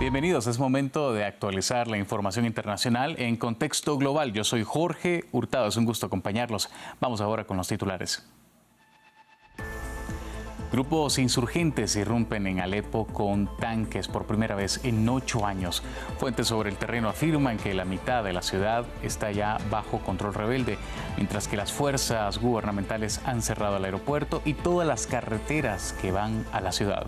Bienvenidos, es momento de actualizar la información internacional en contexto global. Yo soy Jorge Hurtado, es un gusto acompañarlos. Vamos ahora con los titulares. Grupos insurgentes irrumpen en Alepo con tanques por primera vez en 8 años. Fuentes sobre el terreno afirman que la mitad de la ciudad está ya bajo control rebelde, mientras que las fuerzas gubernamentales han cerrado el aeropuerto y todas las carreteras que van a la ciudad.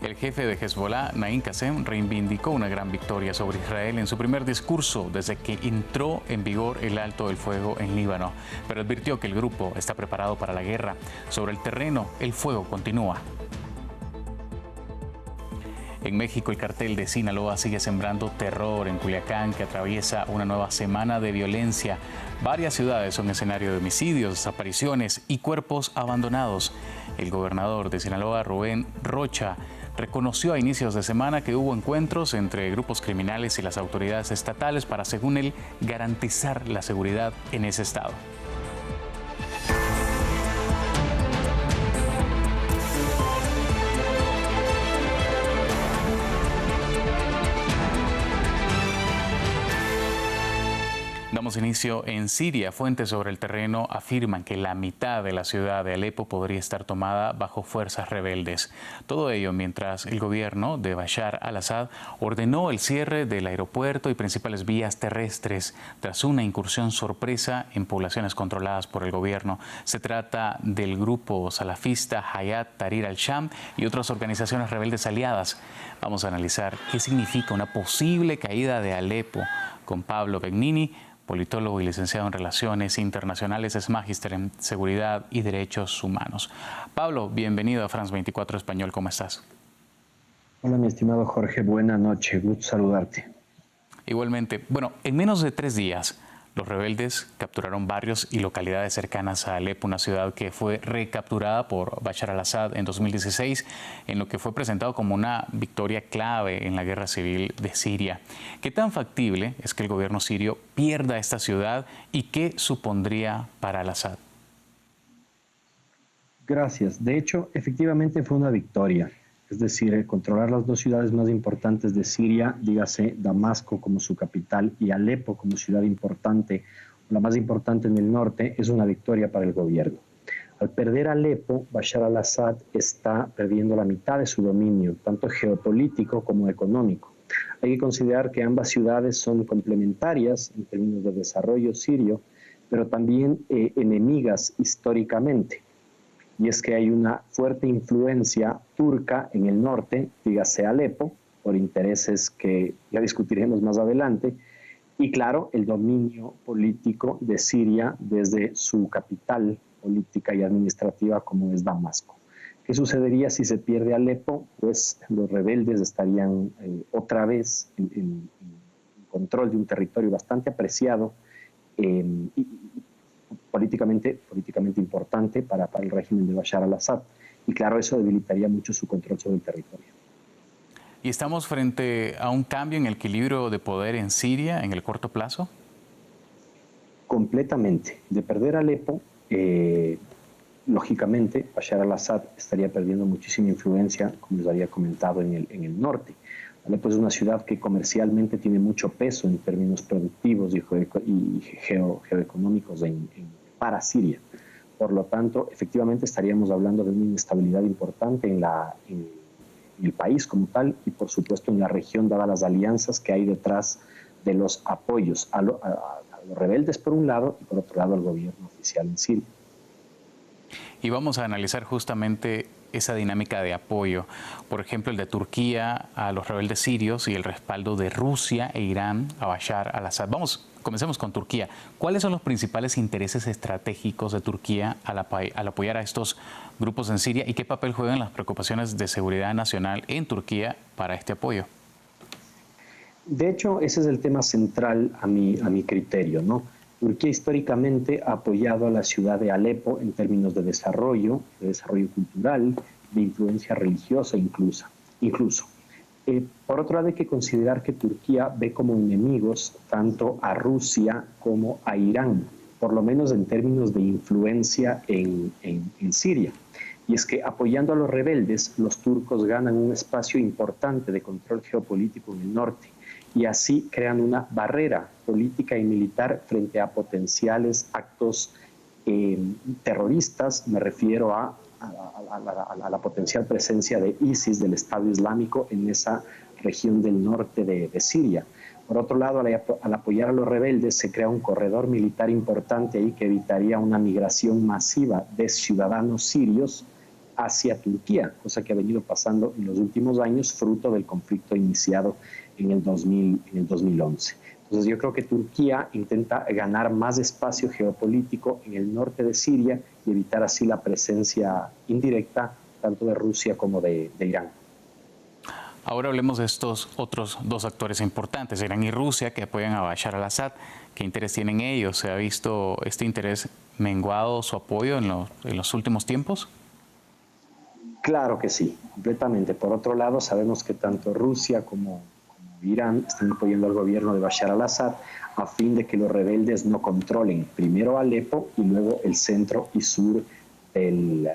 El jefe de Hezbollah, Naim Qassem, reivindicó una gran victoria sobre Israel en su primer discurso desde que entró en vigor el alto el fuego en Líbano, pero advirtió que el grupo está preparado para la guerra. Sobre el terreno, el fuego continúa. En México, el cartel de Sinaloa sigue sembrando terror en Culiacán, que atraviesa una nueva semana de violencia. Varias ciudades son escenario de homicidios, desapariciones y cuerpos abandonados. El gobernador de Sinaloa, Rubén Rocha, reconoció a inicios de semana que hubo encuentros entre grupos criminales y las autoridades estatales para, según él, garantizar la seguridad en ese estado. Damos inicio en Siria. Fuentes sobre el terreno afirman que la mitad de la ciudad de Alepo podría estar tomada bajo fuerzas rebeldes. Todo ello mientras el gobierno de Bashar al-Assad ordenó el cierre del aeropuerto y principales vías terrestres tras una incursión sorpresa en poblaciones controladas por el gobierno. Se trata del grupo salafista Hayat Tahrir al-Sham y otras organizaciones rebeldes aliadas. Vamos a analizar qué significa una posible caída de Alepo con Pablo Begnini, politólogo y licenciado en Relaciones Internacionales, es magíster en Seguridad y Derechos Humanos. Pablo, bienvenido a France 24 Español, ¿cómo estás? Hola, mi estimado Jorge, buena noche, gusto saludarte. Igualmente. Bueno, en menos de 3 días, los rebeldes capturaron barrios y localidades cercanas a Alepo, una ciudad que fue recapturada por Bashar al-Assad en 2016, en lo que fue presentado como una victoria clave en la guerra civil de Siria. ¿Qué tan factible es que el gobierno sirio pierda esta ciudad y qué supondría para al-Assad? Gracias. De hecho, efectivamente fue una victoria. Es decir, controlar las 2 ciudades más importantes de Siria, dígase Damasco como su capital y Alepo como ciudad importante, la más importante en el norte, es una victoria para el gobierno. Al perder Alepo, Bashar al-Assad está perdiendo la mitad de su dominio, tanto geopolítico como económico. Hay que considerar que ambas ciudades son complementarias en términos de desarrollo sirio, pero también enemigas históricamente. Y es que hay una fuerte influencia turca en el norte, dígase Alepo, por intereses que ya discutiremos más adelante, y claro, el dominio político de Siria desde su capital política y administrativa como es Damasco. ¿Qué sucedería si se pierde Alepo? Pues los rebeldes estarían otra vez en control de un territorio bastante apreciado políticamente importante para el régimen de Bashar al-Assad. Y claro, eso debilitaría mucho su control sobre el territorio. ¿Y estamos frente a un cambio en el equilibrio de poder en Siria en el corto plazo? Completamente. De perder Alepo, lógicamente, Bashar al-Assad estaría perdiendo muchísima influencia, como les había comentado, en el norte. Alepo es una ciudad que comercialmente tiene mucho peso en términos productivos y geoeconómicos para Siria. Por lo tanto, efectivamente estaríamos hablando de una inestabilidad importante en el país como tal y, por supuesto, en la región, dadas las alianzas que hay detrás de los apoyos a los rebeldes por un lado y por otro lado al gobierno oficial en Siria. Y vamos a analizar justamente esa dinámica de apoyo, por ejemplo, el de Turquía a los rebeldes sirios y el respaldo de Rusia e Irán a Bashar al-Assad. Comencemos con Turquía. ¿Cuáles son los principales intereses estratégicos de Turquía al apoyar a estos grupos en Siria y qué papel juegan las preocupaciones de seguridad nacional en Turquía para este apoyo? De hecho, ese es el tema central a mi criterio, ¿no? Turquía históricamente ha apoyado a la ciudad de Alepo en términos de desarrollo cultural, de influencia religiosa incluso. Por otro lado, hay que considerar que Turquía ve como enemigos tanto a Rusia como a Irán, por lo menos en términos de influencia en Siria. y es que apoyando a los rebeldes, los turcos ganan un espacio importante de control geopolítico en el norte y así crean una barrera política y militar frente a potenciales actos terroristas. Me refiero a la potencial presencia de ISIS, del Estado Islámico, en esa región del norte de Siria. Por otro lado, al apoyar a los rebeldes, se crea un corredor militar importante ahí que evitaría una migración masiva de ciudadanos sirios hacia Turquía, cosa que ha venido pasando en los últimos años, fruto del conflicto iniciado en el 2011. Entonces yo creo que Turquía intenta ganar más espacio geopolítico en el norte de Siria y evitar así la presencia indirecta tanto de Rusia como de Irán. Ahora hablemos de estos otros dos actores importantes, Irán y Rusia, que apoyan a Bashar al-Assad. ¿Qué interés tienen ellos? ¿Se ha visto este interés menguado, su apoyo en los últimos tiempos? Claro que sí, completamente. Por otro lado, sabemos que tanto Rusia como Irán están apoyando al gobierno de Bashar al-Assad a fin de que los rebeldes no controlen primero Alepo y luego el centro y sur del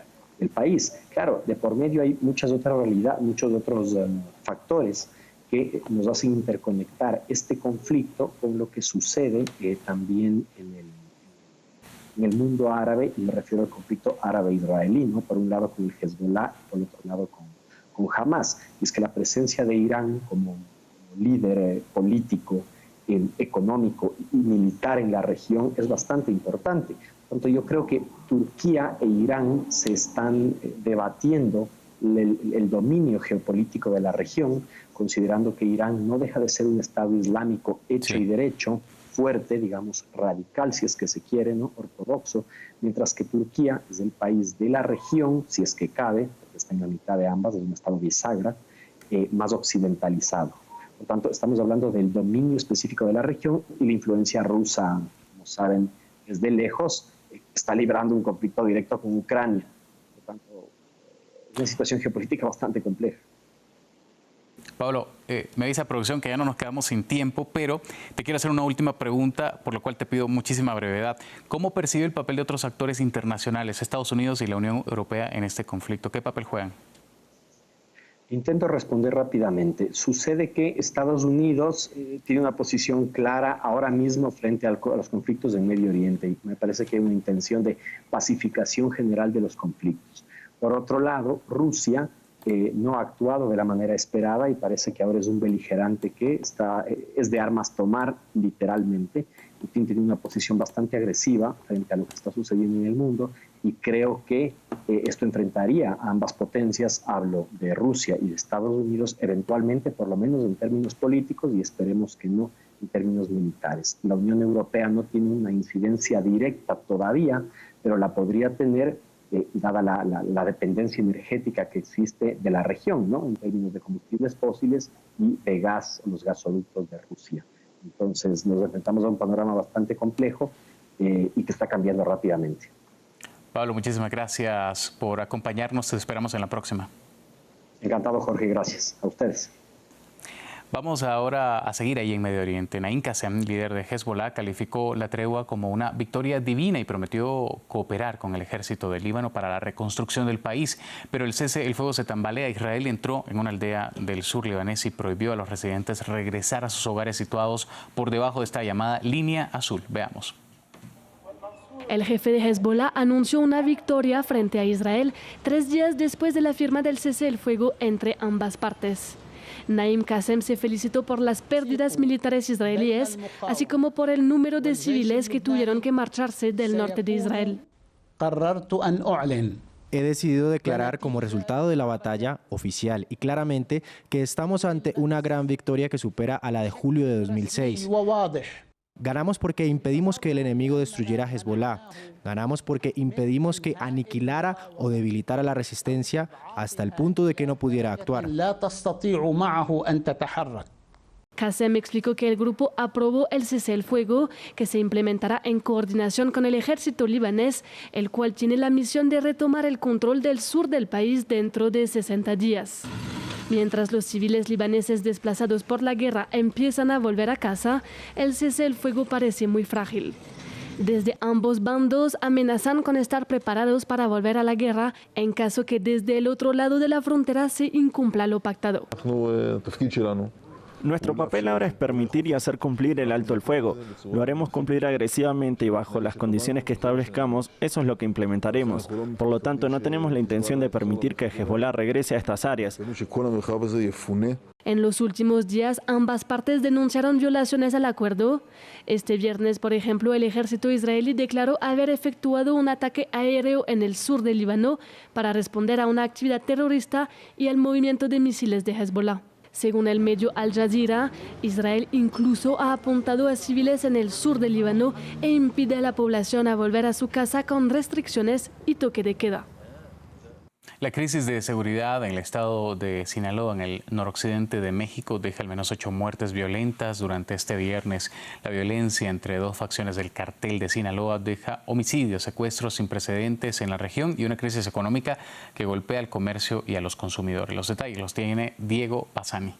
país. Claro, de por medio hay muchas otras realidades, muchos otros factores que nos hacen interconectar este conflicto con lo que sucede también en el mundo árabe, y me refiero al conflicto árabe-israelí, ¿no? Por un lado con el Hezbollah y por otro lado con Hamas. Y es que la presencia de Irán como líder político, económico y militar en la región es bastante importante. Por tanto, yo creo que Turquía e Irán se están debatiendo el dominio geopolítico de la región, considerando que Irán no deja de ser un Estado islámico hecho y derecho, fuerte, digamos, radical, si es que se quiere, ¿no? Ortodoxo, mientras que Turquía es el país de la región, si es que cabe, porque está en la mitad de ambas, es un Estado bisagra, más occidentalizado. Por tanto, estamos hablando del dominio específico de la región y la influencia rusa, como saben, desde lejos, está librando un conflicto directo con Ucrania. Por tanto, es una situación geopolítica bastante compleja. Pablo, me dice a producción que ya no nos quedamos sin tiempo, pero te quiero hacer una última pregunta, por lo cual te pido muchísima brevedad. ¿Cómo percibe el papel de otros actores internacionales, Estados Unidos y la Unión Europea, en este conflicto? ¿Qué papel juegan? Intento responder rápidamente. Sucede que Estados Unidos tiene una posición clara ahora mismo frente a los conflictos en Medio Oriente y me parece que hay una intención de pacificación general de los conflictos. Por otro lado, Rusia no ha actuado de la manera esperada y parece que ahora es un beligerante que es de armas tomar, literalmente. Putin tiene una posición bastante agresiva frente a lo que está sucediendo en el mundo y creo que esto enfrentaría a ambas potencias, hablo de Rusia y de Estados Unidos, eventualmente, por lo menos en términos políticos y esperemos que no en términos militares. La Unión Europea no tiene una incidencia directa todavía, pero la podría tener dada la dependencia energética que existe de la región, ¿no? En términos de combustibles fósiles y de gas, los gasoductos de Rusia. Entonces nos enfrentamos a un panorama bastante complejo y que está cambiando rápidamente. Pablo, muchísimas gracias por acompañarnos. Te esperamos en la próxima. Encantado, Jorge. Gracias. A ustedes. Vamos ahora a seguir ahí en Medio Oriente. Naim Qassem, líder de Hezbollah, calificó la tregua como una victoria divina y prometió cooperar con el ejército del Líbano para la reconstrucción del país. Pero el fuego se tambalea. Israel entró en una aldea del sur libanés y prohibió a los residentes regresar a sus hogares situados por debajo de esta llamada línea azul. Veamos. El jefe de Hezbollah anunció una victoria frente a Israel 3 días después de la firma del cese el fuego entre ambas partes. Naim Qassem se felicitó por las pérdidas militares israelíes, así como por el número de civiles que tuvieron que marcharse del norte de Israel. He decidido declarar como resultado de la batalla oficial y claramente que estamos ante una gran victoria que supera a la de julio de 2006. Ganamos porque impedimos que el enemigo destruyera a Hezbollah. Ganamos porque impedimos que aniquilara o debilitara la resistencia hasta el punto de que no pudiera actuar. Qassem explicó que el grupo aprobó el cese el fuego, que se implementará en coordinación con el ejército libanés, el cual tiene la misión de retomar el control del sur del país dentro de 60 días. Mientras los civiles libaneses desplazados por la guerra empiezan a volver a casa, el cese el fuego parece muy frágil. Desde ambos bandos amenazan con estar preparados para volver a la guerra en caso que desde el otro lado de la frontera se incumpla lo pactado. Nuestro papel ahora es permitir y hacer cumplir el alto el fuego. Lo haremos cumplir agresivamente y bajo las condiciones que establezcamos, eso es lo que implementaremos. Por lo tanto, no tenemos la intención de permitir que Hezbollah regrese a estas áreas. En los últimos días, ambas partes denunciaron violaciones al acuerdo. Este viernes, por ejemplo, el ejército israelí declaró haber efectuado un ataque aéreo en el sur del Líbano para responder a una actividad terrorista y al movimiento de misiles de Hezbollah. Según el medio Al Jazeera, Israel incluso ha apuntado a civiles en el sur del Líbano e impide a la población a volver a su casa con restricciones y toque de queda. La crisis de seguridad en el estado de Sinaloa, en el noroccidente de México, deja al menos 8 muertes violentas durante este viernes. La violencia entre dos facciones del cartel de Sinaloa deja homicidios, secuestros sin precedentes en la región y una crisis económica que golpea al comercio y a los consumidores. Los detalles los tiene Diego Pasani.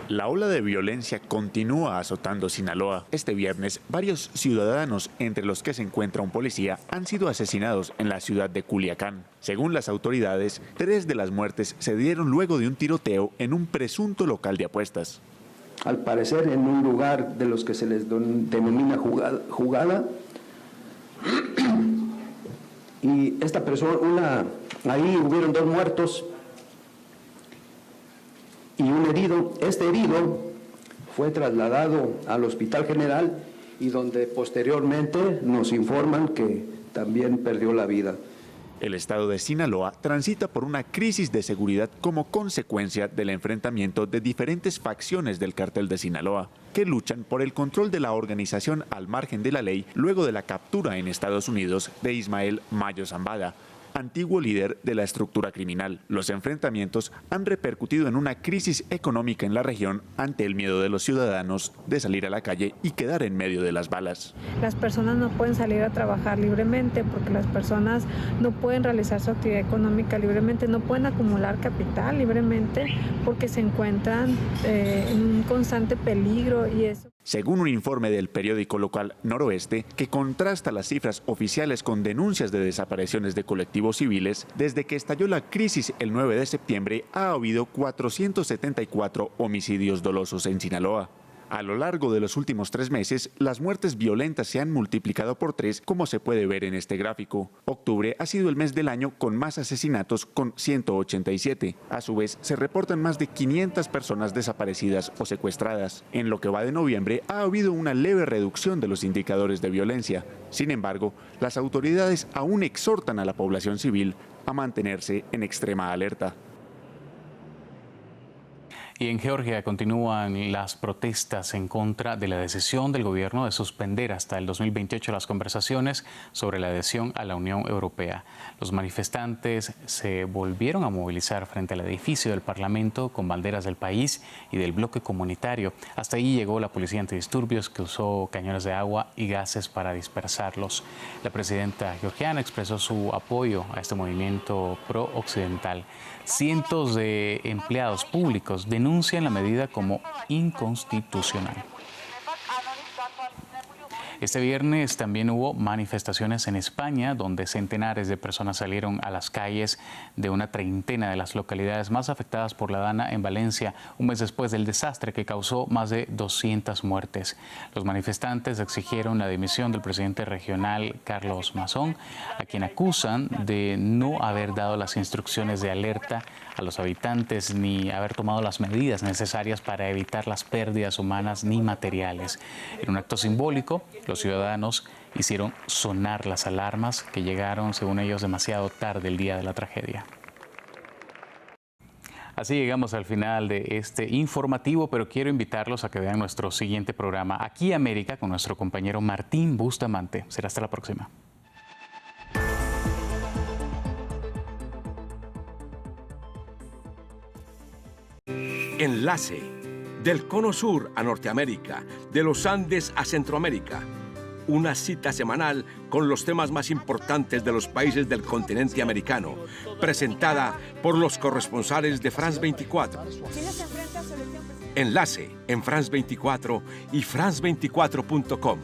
La ola de violencia continúa azotando Sinaloa. Este viernes, varios ciudadanos, entre los que se encuentra un policía, han sido asesinados en la ciudad de Culiacán. Según las autoridades, 3 de las muertes se dieron luego de un tiroteo en un presunto local de apuestas. Al parecer, en un lugar de los que se les denomina jugada, y esta persona, ahí hubieron 2 muertos y un herido. Este herido fue trasladado al Hospital General y donde posteriormente nos informan que también perdió la vida. El estado de Sinaloa transita por una crisis de seguridad como consecuencia del enfrentamiento de diferentes facciones del cartel de Sinaloa, que luchan por el control de la organización al margen de la ley luego de la captura en Estados Unidos de Ismael Mayo Zambada, antiguo líder de la estructura criminal. Los enfrentamientos han repercutido en una crisis económica en la región ante el miedo de los ciudadanos de salir a la calle y quedar en medio de las balas. Las personas no pueden salir a trabajar libremente porque las personas no pueden realizar su actividad económica libremente, no pueden acumular capital libremente porque se encuentran en un constante peligro y eso. Según un informe del periódico local Noroeste, que contrasta las cifras oficiales con denuncias de desapariciones de colectivos civiles, desde que estalló la crisis el 9 de septiembre ha habido 474 homicidios dolosos en Sinaloa. A lo largo de los últimos 3 meses, las muertes violentas se han multiplicado por 3, como se puede ver en este gráfico. Octubre ha sido el mes del año con más asesinatos, con 187. A su vez, se reportan más de 500 personas desaparecidas o secuestradas. En lo que va de noviembre, ha habido una leve reducción de los indicadores de violencia. Sin embargo, las autoridades aún exhortan a la población civil a mantenerse en extrema alerta. Y en Georgia continúan las protestas en contra de la decisión del gobierno de suspender hasta el 2028 las conversaciones sobre la adhesión a la Unión Europea. Los manifestantes se volvieron a movilizar frente al edificio del Parlamento con banderas del país y del bloque comunitario. Hasta ahí llegó la policía antidisturbios, que usó cañones de agua y gases para dispersarlos. La presidenta georgiana expresó su apoyo a este movimiento pro-occidental. Cientos de empleados públicos denuncian la medida como inconstitucional. Este viernes también hubo manifestaciones en España, donde centenares de personas salieron a las calles de una treintena de las localidades más afectadas por la Dana en Valencia, un mes después del desastre que causó más de 200 muertes. Los manifestantes exigieron la dimisión del presidente regional Carlos Mazón, a quien acusan de no haber dado las instrucciones de alerta a los habitantes ni haber tomado las medidas necesarias para evitar las pérdidas humanas ni materiales. En un acto simbólico, los ciudadanos hicieron sonar las alarmas que llegaron, según ellos, demasiado tarde el día de la tragedia. Así llegamos al final de este informativo, pero quiero invitarlos a que vean nuestro siguiente programa, Aquí América, con nuestro compañero Martín Bustamante. Será hasta la próxima. Enlace. Del Cono Sur a Norteamérica, de los Andes a Centroamérica. Una cita semanal con los temas más importantes de los países del continente americano, presentada por los corresponsales de France 24. Enlace en France 24 y France24.com.